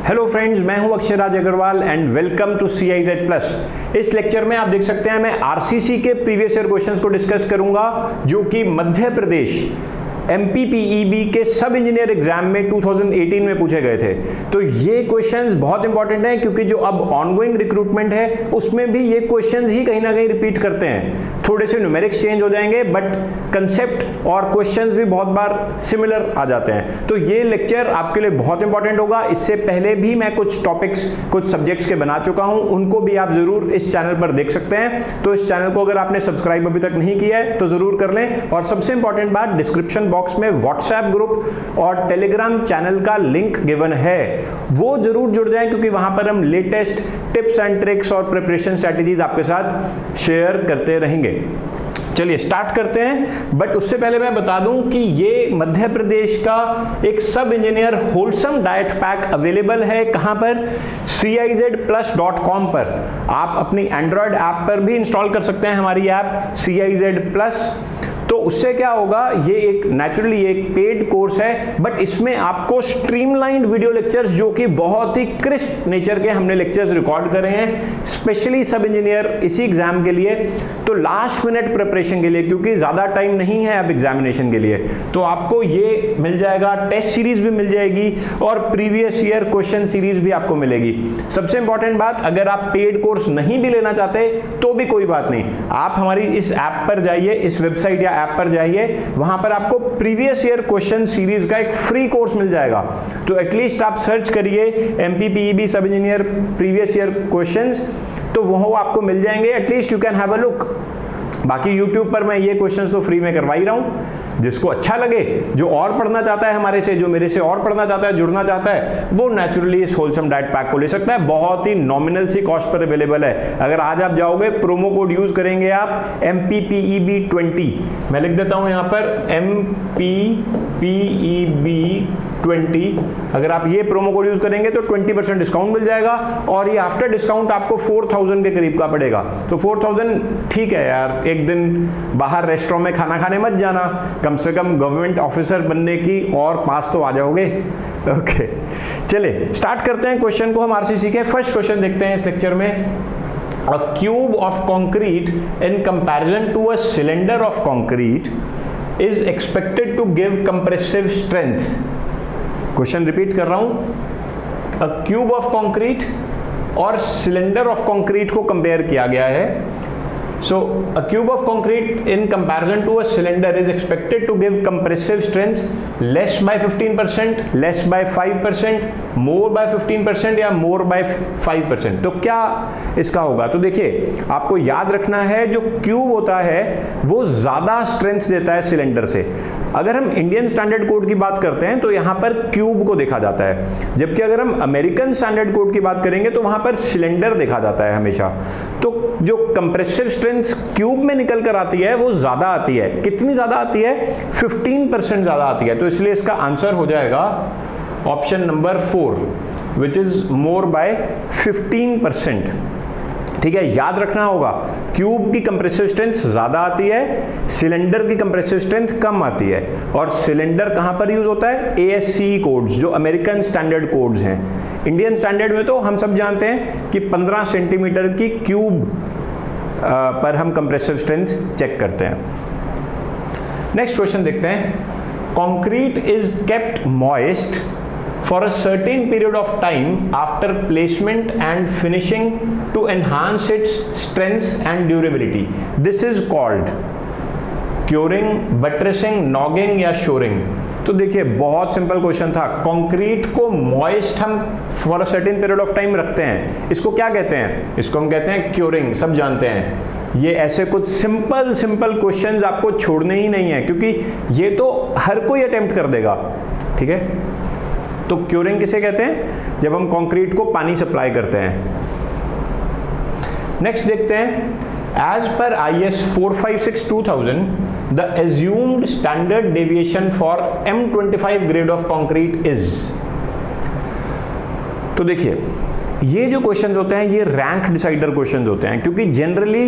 Hello friends, मैं हूं Akshay Raj Agarwal and welcome to CIZ plus. इस लेक्चर में आप देख सकते हैं मैं RCC के प्रीवियस ईयर क्वेश्चंस को डिस्कस करूंगा जो कि मध्य प्रदेश MPPEB के सब इंजीनियर एग्जाम में 2018 में पूछे गए थे। तो ये क्वेश्चंस बहुत इंपॉर्टेंट हैं क्योंकि जो अब ऑनगोइंग रिक्रूटमेंट है उसमें भी ये क्वेश्चंस ही कहीं ना कहीं रिपीट करते हैं। थोड़े से न्यूमेरिक्स चेंज हो जाएंगे बट कंसेप्ट और क्वेश्चंस भी बहुत बार सिमिलर आ जाते हैं। तो ये लेक्चर आपके लिए बहुत इंपॉर्टेंट होगा। इससे पहले भी मैं कुछ टॉपिक्स कुछ सब्जेक्ट्स के बना चुका हूं, उनको भी आप जरूर इस चैनल पर देख सकते हैं। तो इस चैनल को अगर आपने सब्सक्राइब अभी तक नहीं किया है तो जरूर कर लें। और सबसे इंपॉर्टेंट बात, डिस्क्रिप्शन बॉक्स में व्हाट्सएप ग्रुप और टेलीग्राम चैनल का लिंक गिवन है, वो जरूर जुड़ जाएं क्योंकि वहां पर हम लेटेस्ट टिप्स एंड ट्रिक्स और प्रिपरेशन स्ट्रेटजीज आपके साथ शेयर करते रहेंगे। चलिए स्टार्ट करते हैं। बट उससे पहले मैं बता दूं कि ये मध्य प्रदेश का एक सब engineer wholesome diet pack available है। कहां पर? CIZplus.com पर। आप अपनी एंड्रॉयड ऐप पर भी इंस्टॉल कर सकते हैं हमारी ऐप CIZ प्लस। तो उससे क्या होगा, ये एक नेचुरली एक पेड कोर्स है बट इसमें आपको स्ट्रीमलाइंड वीडियो लेक्चर्स जो कि बहुत ही क्रिस्प नेचर के हमने लेक्चर्स रिकॉर्ड करे हैं स्पेशली सब इंजीनियर इसी एग्जाम के लिए। तो लास्ट मिनट प्रिपरेशन के लिए, क्योंकि ज्यादा टाइम नहीं है अब एग्जामिनेशन के लिए, तो आपको ये मिल जाएगा। टेस्ट सीरीज भी मिल जाएगी और प्रीवियस ईयर क्वेश्चन सीरीज भी आपको मिलेगी। सबसे इंपॉर्टेंट बात, अगर आप पेड कोर्स नहीं भी लेना चाहते तो भी कोई बात नहीं, आप हमारी इस ऐप पर जाइए, इस वेबसाइट या ऐप पर जाइए, वहां पर आपको प्रीवियस ईयर क्वेश्चन सीरीज का एक फ्री कोर्स मिल जाएगा। तो एटलीस्ट आप सर्च करिए MPPEB सब इंजीनियर प्रीवियस ईयर क्वेश्चंस, तो वो आपको मिल जाएंगे। At least you can have a look. बाकी YouTube पर मैं ये क्वेश्चंस तो फ्री में करवा ही रहा हूं। जिसको अच्छा लगे, जो और पढ़ना चाहता है हमारे से, जो मेरे से और पढ़ना चाहता है, जुड़ना चाहता है, वो नेचुरली इस होलसम डाइट पैक को ले सकता है। बहुत ही नॉमिनल सी कॉस्ट पर अवेलेबल है। अगर आज आप जाओगे, प्रोमो कोड यूज करेंगे आप MPPEB20, मैं लिख देता हूं यहां पर MPPEB20। अगर आप ये प्रोमो कोड यूज करेंगे तो 20% डिस्काउंट मिल जाएगा और ये आफ्टर डिस्काउंट आपको 4000 के करीब का पड़ेगा। तो 4000 ठीक है यार, एक दिन बाहर रेस्टोरेंट में खाना खाने मत जाना, कम से कम गवर्नमेंट ऑफिसर बनने की और पास तो आ जाओगे। ओके, चलिए स्टार्ट करते हैं क्वेश्चन को हम RCC के। फर्स्ट क्वेश्चन देखते हैं इस लेक्चर में। A cube of concrete in comparison to a cylinder of concrete is expected to give compressive strength. Question repeat कर रहा हूं। A cube of concrete और cylinder of concrete को कंपेयर किया गया है। So a cube of concrete in comparison to a cylinder is expected to give compressive strength less by 15%, less by 5%, more by 15% या more by 5%। तो क्या इसका होगा? तो देखिए, आपको याद रखना है जो क्यूब होता है वो ज्यादा स्ट्रेंथ देता है सिलेंडर से। अगर हम इंडियन स्टैंडर्ड कोड की बात करते हैं तो यहां पर क्यूब को देखा जाता है, जबकि अगर हम अमेरिकन स्टैंडर्ड कोड की बात करेंगे तो वहां पर सिलेंडर देखा जाता है हमेशा। तो जो कंप्रेसिव स्ट्रेंथ क्यूब में निकल कर आती है वो ज्यादा आती है। कितनी ज्यादा आती है? 15% ज्यादा आती है। तो इसलिए इसका आंसर हो जाएगा option number 4 which is more by 15%। ठीक है, याद रखना होगा, क्यूब की कंप्रेसिव स्ट्रेंथ ज्यादा आती है, सिलेंडर की कंप्रेसिव स्ट्रेंथ कम आती है। और सिलेंडर कहां पर यूज होता है? ASCE कोड्स, जो अमेरिकन स्टैंडर्ड कोड्स हैं। इंडियन स्टैंडर्ड में तो हम सब जानते हैं कि 15 सेंटीमीटर की क्यूब पर हम कंप्रेसिव स्ट्रेंथ चेक करते हैं। नेक्स्ट क्वेश्चन देखते हैं। Concrete is kept moist for a certain period of time after placement and finishing to enhance its strength and durability. This is called curing, buttressing, nogging या shoring। तो देखिए, बहुत simple question था। Concrete को moist हम for a certain period of time रखते हैं, इसको क्या कहते हैं? इसको हम कहते हैं क्यूरिंग। सब जानते हैं। ये ऐसे कुछ सिंपल क्वेश्चंस आपको छोड़ने ही नहीं है क्योंकि ये तो हर कोई अटेम्प्ट कर देगा। ठीक है, तो क्यूरिंग किसे कहते हैं? जब हम कंक्रीट को पानी सप्लाई करते हैं। नेक्स्ट देखते हैं। एज पर IS 456-2000 the assumed standard deviation for M25 grade of concrete is। तो देखिए, ये जो क्वेश्चंस होते हैं ये रैंक डिसाइडर क्वेश्चंस होते हैं क्योंकि जनरली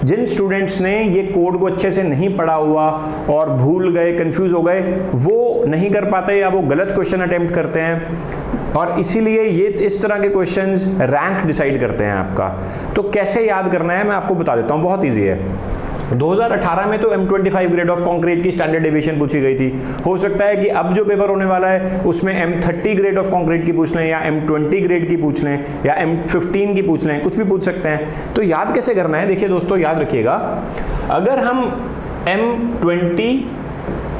जिन स्टूडेंट्स ने ये कोड को अच्छे से नहीं पढ़ा हुआ और भूल गए, कंफ्यूज हो गए, वो नहीं कर पाते या वो गलत क्वेश्चन अटेम्प्ट करते हैं, और इसीलिए ये इस तरह के क्वेश्चंस रैंक डिसाइड करते हैं आपका। तो कैसे याद करना है मैं आपको बता देता हूँ, बहुत ईजी है। 2018 में तो M25 ग्रेड ऑफ कंक्रीट की स्टैंडर्ड डेविएशन पूछी गई थी। हो सकता है कि अब जो पेपर होने वाला है उसमें M30 ग्रेड ऑफ कंक्रीट की पूछ लें, या M20 ग्रेड की पूछ लें, या M15 की पूछ लें, कुछ भी पूछ सकते हैं। तो याद कैसे करना है, देखिए दोस्तों, याद रखिएगा, अगर हम M20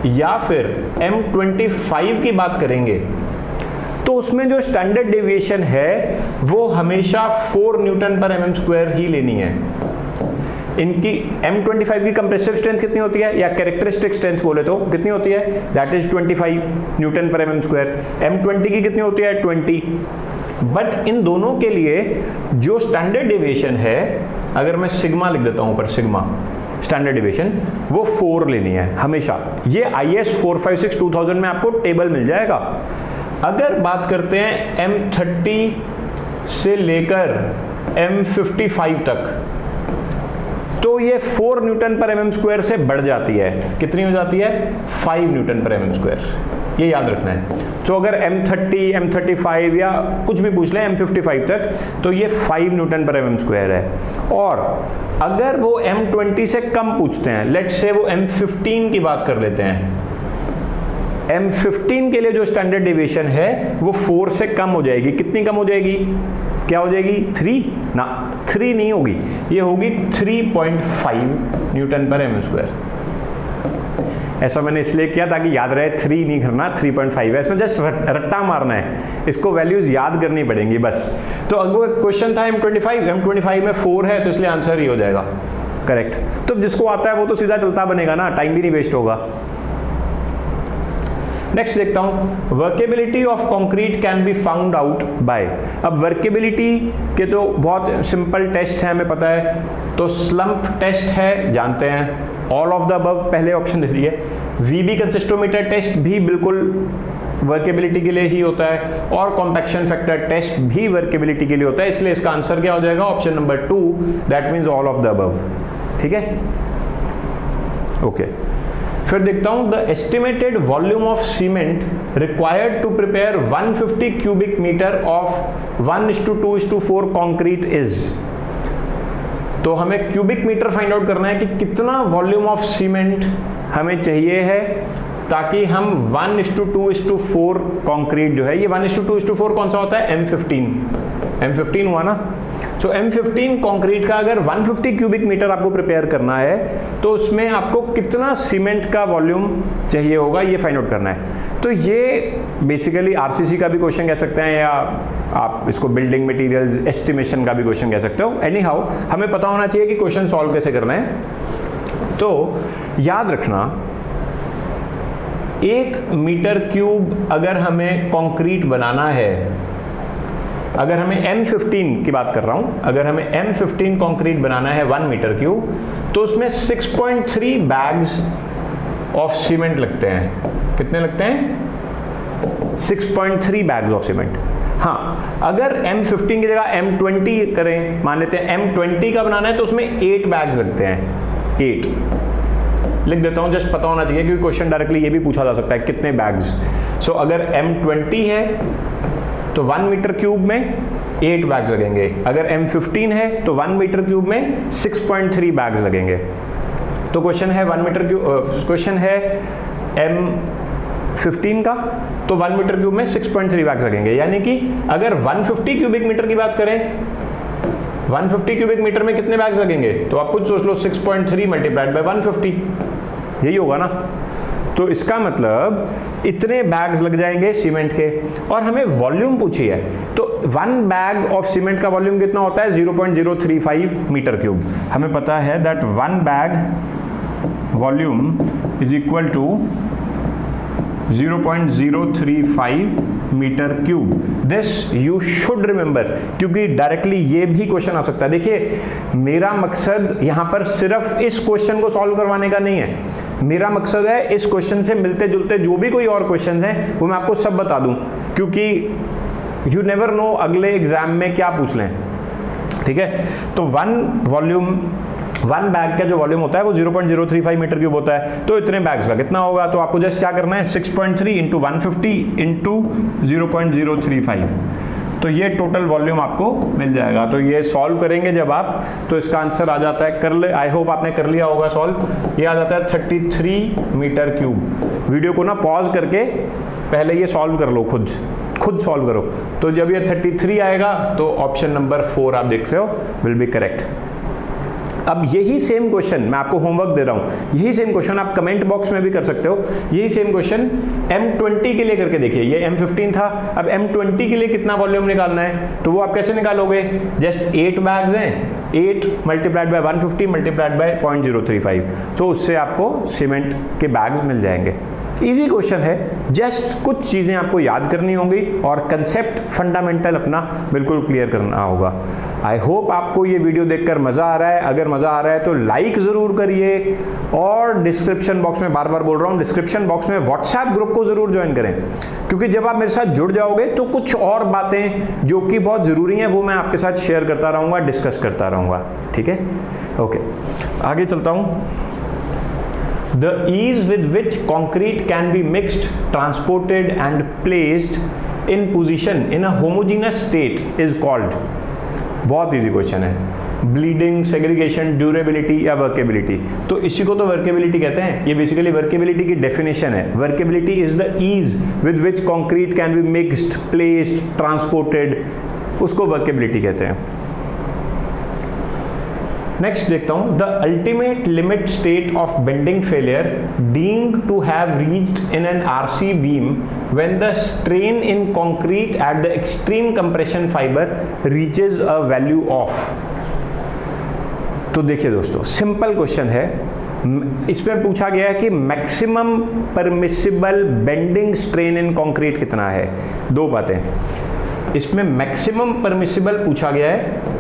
या फिर M25 की बात करेंगे तो उसमें जो स्टैंडर्ड डेविएशन है वो हमेशा 4 न्यूटन पर mm स्क्वायर ही लेनी है। इनकी M25 की कंप्रेसिव स्ट्रेंथ कितनी होती है, या कैरेक्टरिस्टिक स्ट्रेंथ बोले तो कितनी होती है, दैट इज 25 न्यूटन पर mm स्क्वायर। M20 की कितनी होती है, 20। बट इन दोनों के लिए जो स्टैंडर्ड डेविएशन है, अगर मैं सिग्मा लिख देता हूं ऊपर, सिग्मा स्टैंडर्ड डेविएशन, वो 4 लेनी है हमेशा। ये IS 456 2000 में आपको टेबल मिल जाएगा। अगर बात करते हैं M30 से लेकर M55 तक, तो ये 4 न्यूटन पर mm स्क्वायर से बढ़ जाती है। कितनी हो जाती है, 5 न्यूटन पर mm स्क्वायर। ये याद रखना है। तो अगर M30, M35 या कुछ भी पूछ लें M55 तक, तो ये 5 न्यूटन पर mm स्क्वायर है। और अगर वो M20 से कम पूछते हैं, लेट्स से वो M15 की बात कर लेते हैं, M15 के लिए जो स्टैंडर्ड डेविएशन है वो 4 से कम हो जाएगी। कितनी कम हो जाएगी, क्या हो जाएगी, 3 ना, 3 नहीं होगी, ये होगी 3.5 न्यूटन पर mm स्क्वायर। ऐसा मैंने इसलिए किया ताकि याद रहे, 3 नहीं करना, 3.5 है। इसमें जस्ट रट्टा मारना है, इसको वैल्यूज याद करनी पड़ेंगी बस। तो अगला क्वेश्चन था M25 में 4 है, तो इसलिए आंसर ही हो जाएगा करेक्ट। तो जिसको आता है वो तो सीधा चलता बनेगा ना, टाइम भी नहीं वेस्ट होगा। नेक्स्ट देखता हूं, workability of concrete can be found out by. अब वर्केबिलिटी के तो बहुत सिंपल टेस्ट है, हमें पता है। तो स्लंप टेस्ट है, जानते हैं, ऑल ऑफ द अबव पहले ऑप्शन दे दिए। VB कंसिस्टोमीटर टेस्ट भी बिल्कुल वर्केबिलिटी के लिए ही होता है, और कॉम्पैक्शन फैक्टर टेस्ट भी वर्केबिलिटी के लिए होता है। इसलिए इसका आंसर क्या हो जाएगा, option number 2, that means all of the above. ठीक है, ओके। फिर देखता हूं, the estimated volume of cement required to prepare 150 cubic metre of 1:2:4 concrete is. तो हमें क्यूबिक मीटर फाइंड आउट करना है कि कितना वॉल्यूम ऑफ सीमेंट हमें चाहिए है ताकि हम 1:2:4 कंक्रीट जो है, ये 1:2:4 कौन सा होता है, M15 हुआ ना। तो M15 कंक्रीट का अगर 150 क्यूबिक मीटर आपको प्रिपेयर करना है तो उसमें आपको कितना सीमेंट का वॉल्यूम चाहिए होगा, ये फाइंड आउट करना है। तो ये बेसिकली RCC का भी क्वेश्चन कह सकते हैं, या आप इसको बिल्डिंग मटेरियल्स एस्टिमेशन का भी क्वेश्चन कह सकते हो। एनी हाउ, हमें पता होना चाहिए कि क्वेश्चन सॉल्व कैसे करना है। तो याद रखना, 1 मीटर क्यूब अगर हमें कंक्रीट बनाना है, अगर हमें M15 की बात कर रहा हूं, अगर हमें M15 कंक्रीट बनाना है 1 मीटर क्यूब, तो उसमें 6.3 बैग्स ऑफ सीमेंट लगते हैं। कितने लगते हैं, 6.3 बैग्स ऑफ सीमेंट। हाँ, अगर M15 की जगह M20 करें, मान लेते हैं M20 का बनाना है, तो उसमें 8 बैग्स लगते हैं। 8 लिख देता हूं, जस्ट पता होना चाहिए, क्योंकि क्वेश्चन डायरेक्टली ये भी पूछा जा सकता है कितने बैग्स। सो अगर M20 है तो 1 मीटर क्यूब में 8 बैग्स लगेंगे। अगर M15 है तो 1 मीटर क्यूब में 6.3 बैग्स लगेंगे। तो क्वेश्चन है 1 मीटर क्यूब, क्वेश्चन है M15 का, तो 1 मीटर क्यूब में 6.3 बैग्स लगेंगे। यानी कि अगर 150 क्यूबिक मीटर की बात करें, 150 क्यूबिक मीटर में कितने बैग्स लगेंगे, तो आप खुद सोच लो, 6.3 मल्टीप्लाइड बाय 150, यही होगा ना। तो इसका मतलब इतने बैग्स लग जाएंगे सीमेंट के, और हमें वॉल्यूम पूछी है। तो 1 बैग ऑफ सीमेंट का वॉल्यूम कितना होता है, 0.035 मीटर क्यूब। हमें पता है that 1 bag volume is equal to 0.035 metre cube. This you should remember, क्योंकि डायरेक्टली ये भी क्वेश्चन आ सकता है। देखिए, मेरा मकसद यहां पर सिर्फ इस क्वेश्चन को सॉल्व करवाने का नहीं है, मेरा मकसद है इस क्वेश्चन से मिलते जुलते जो भी कोई और क्वेश्चन हैं वो मैं आपको सब बता दूं, क्योंकि यू नेवर नो अगले एग्जाम में क्या पूछ लें। ठीक है, तो 1 वॉल्यूम वन बैग का जो वॉल्यूम होता है वो 0.035 मीटर क्यूब होता है, तो इतने बैग्स का कितना होगा, तो आपको जस्ट क्या करना है 6.3 इंटू 150 इंटू 0.035, तो ये टोटल वॉल्यूम आपको मिल जाएगा। तो ये सॉल्व करेंगे जब आप, तो इसका आंसर आ जाता है, कर ले, आई होप आपने कर लिया होगा सॉल्व, ये आ जाता है 33 मीटर क्यूब। वीडियो को ना पॉज करके पहले ये सॉल्व कर लो, खुद सॉल्व करो। तो जब ये 33 आएगा तो ऑप्शन नंबर 4 आप देख सकते हो विल बी करेक्ट। अब यही सेम क्वेश्चन मैं आपको होमवर्क दे रहा हूं, यही सेम क्वेश्चन आप कमेंट बॉक्स में भी कर सकते हो। यही सेम क्वेश्चन M20 के लिए करके देखिए, ये M15 था, अब M20 के लिए कितना वॉल्यूम निकालना है, तो वो आप कैसे निकालोगे, जस्ट 8 बैग्स हैं, 8 मल्टीप्लाइड बाय 150 मल्टीप्लाइड बाय 0.035, तो उससे आपको सीमेंट के बैग्स मिल जाएंगे। इजी क्वेश्चन है, जस्ट कुछ चीजें आपको याद करनी होंगी और कंसेप्ट फंडामेंटल अपना बिल्कुल क्लियर करना होगा। आई होप आपको ये वीडियो देखकर मजा आ रहा है, अगर मजा आ रहा है तो लाइक जरूर करिए, और डिस्क्रिप्शन बॉक्स में बार बार बोल रहा हूं, डिस्क्रिप्शन बॉक्स में व्हाट्सएप ग्रुप को जरूर ज्वाइन करें, क्योंकि जब आप मेरे साथ जुड़ जाओगे तो कुछ और बातें जो कि बहुत जरूरी हैं वो मैं आपके साथ शेयर करता रहूंगा, डिस्कस करता रहूंगा, ठीक है। ओके, आगे चलता हूं। The ease with which concrete can be mixed, transported and placed in position in a homogeneous state is called, बहुत easy question है, bleeding, segregation, durability या workability। तो इसी को तो workability कहते हैं, ये basically workability की definition है। Workability is the ease with which concrete can be mixed, placed, transported, उसको workability कहते हैं। नेक्स्ट देखता हूं, the ultimate limit state of bending failure deemed to have reached in an RC beam when the strain in concrete at the extreme compression fibre reaches a value of. तो देखिए दोस्तों, simple question है, इसमें पूछा गया है कि maximum permissible bending strain in concrete कितना है। दो बातें, इसमें मैक्सिमम परमिसिबल पूछा गया है।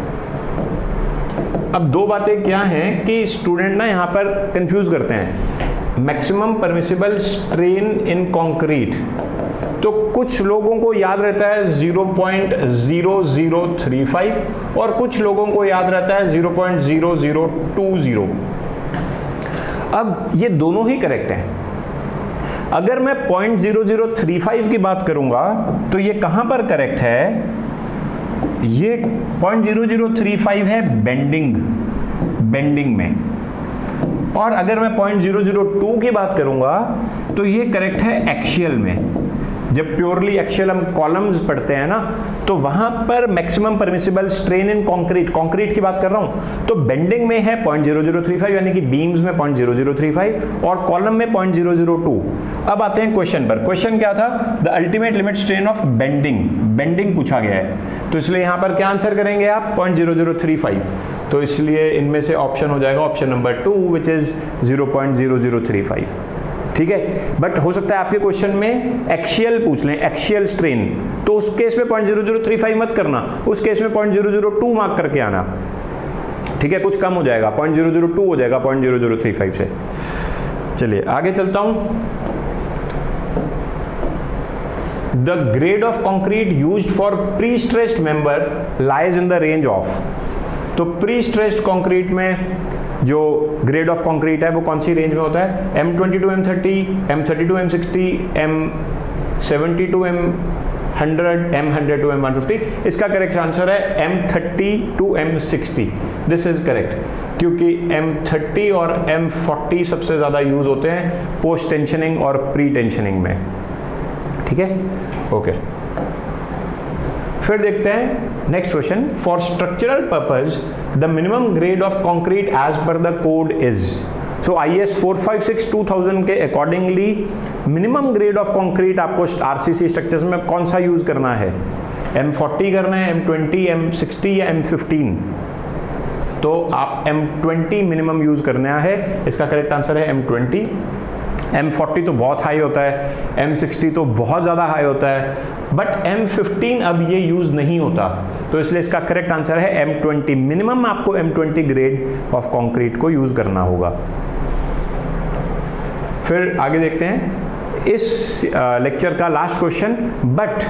अब दो बातें क्या हैं कि स्टूडेंट ना यहाँ पर कंफ्यूज करते हैं, maximum permissible strain in concrete, तो कुछ लोगों को याद रहता है 0.0035 और कुछ लोगों को याद रहता है 0.0020। अब ये दोनों ही करेक्ट हैं। अगर मैं 0.0035 की बात करूंगा तो ये कहां पर करेक्ट है, ये 0.0035 है बेंडिंग में, और अगर मैं 0.002 की बात करूंगा तो ये करेक्ट है एक्सियल में। जब प्योरली एक्सियल हम कॉलम्स पढ़ते हैं ना, तो वहां पर maximum permissible strain in concrete की बात कर रहा हूं, तो बेंडिंग में है 0.0035 यानी कि बीम्स में 0.035 और कॉलम में 0.002। अब आते हैं क्वेश्चन पर। क्वेश्चन क्या था, the ultimate limit strain of bending पूछा गया है, तो इसलिए यहां पर क्या आंसर करेंगे आप, 0.0035, तो इसलिए इनमें से ऑप्शन हो जाएगा ऑप्शन नंबर 2 विच इज 0.0035, ठीक है। बट हो सकता है आपके क्वेश्चन में एक्सियल पूछ लें, एक्सियल स्ट्रेन, तो उस केस में 0.0035 मत करना, उस केस में 0.002 मार्क करके आना, ठीक है, कुछ कम हो जाएगा, 0.002 हो जाएगा 0.0035 से। चलिए आगे चलता हूं। The grade of concrete used for pre-stressed member lies in the range of, तो pre-stressed concrete में जो ग्रेड ऑफ कंक्रीट है वो कौन सी रेंज में होता है, M20 to M30, M30 to M60, M70 to M100, M100 to M150। इसका करेक्ट आंसर है M30 to M60, this is correct, क्योंकि M30 और M40 सबसे ज़्यादा यूज होते हैं पोस्ट टेंशनिंग और प्री टेंशनिंग में, ठीक है, ओके। फिर देखते हैं next question, for structural purpose the minimum grade of concrete as per the code is. So IS 456-2000 के accordingly minimum grade of concrete आपको RCC स्ट्रक्चर्स में कौन सा यूज करना है, M40 करना है, M20, M60 या M15, तो आप M20 मिनिमम यूज करना है, इसका करेक्ट आंसर है M20। M40 तो बहुत हाई होता है, M60 तो बहुत ज़्यादा हाई होता है, बट M15 अब ये यूज़ नहीं होता, तो इसलिए इसका करेक्ट आंसर है M20। मिनिमम आपको M20 ग्रेड ऑफ कंक्रीट को यूज़ करना होगा। फिर आगे देखते हैं इस लेक्चर का लास्ट क्वेश्चन, बट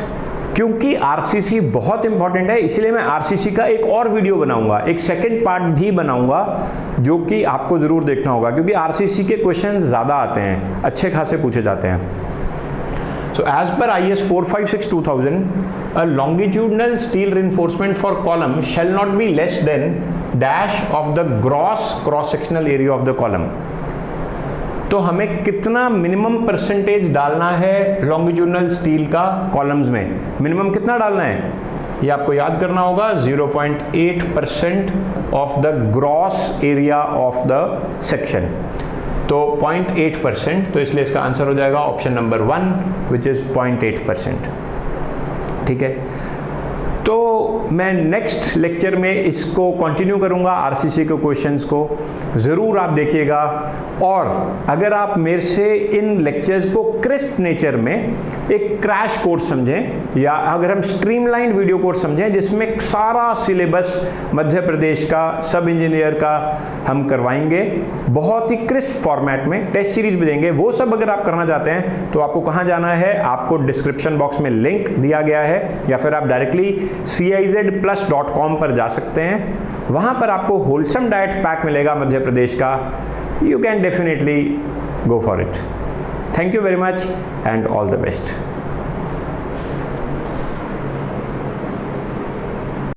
क्योंकि आरसीसी बहुत इंपॉर्टेंट है, इसलिए मैं आरसीसी का एक और वीडियो बनाऊंगा, एक सेकंड पार्ट भी बनाऊंगा, जो कि आपको जरूर देखना होगा, क्योंकि आरसीसी के क्वेश्चंस ज्यादा आते हैं, अच्छे खासे पूछे जाते हैं। So as per IS 456/2000, a longitudinal steel reinforcement for column shall not be less than dash of the gross cross-sectional area of the column. तो हमें कितना मिनिमम परसेंटेज डालना है लॉन्गिट्यूडनल स्टील का कॉलम्स में, मिनिमम कितना डालना है ये आपको याद करना होगा, 0.8% of the gross area of the section. तो 0.8%, तो इसलिए इसका आंसर हो जाएगा ऑप्शन नंबर 1 विच इज 0.8%। ठीक है, तो मैं नेक्स्ट लेक्चर में इसको कंटिन्यू करूंगा, आरसीसी के क्वेश्चंस को ज़रूर आप देखिएगा। और अगर आप मेरे से इन लेक्चर्स को क्रिस्प नेचर में एक क्रैश कोर्स समझें, या अगर हम स्ट्रीमलाइन वीडियो कोर्स समझें जिसमें सारा सिलेबस मध्य प्रदेश का सब इंजीनियर का हम करवाएंगे बहुत ही क्रिस्प फॉर्मेट में, टेस्ट सीरीज भी देंगे, वो सब अगर आप करना चाहते हैं तो आपको कहाँ जाना है, आपको डिस्क्रिप्शन बॉक्स में लिंक दिया गया है, या फिर आप डायरेक्टली CIZplus.com पर जा सकते हैं, वहां पर आपको होलसम डाइट पैक मिलेगा मध्य प्रदेश का। You can definitely go for it. Thank you very much and all the best.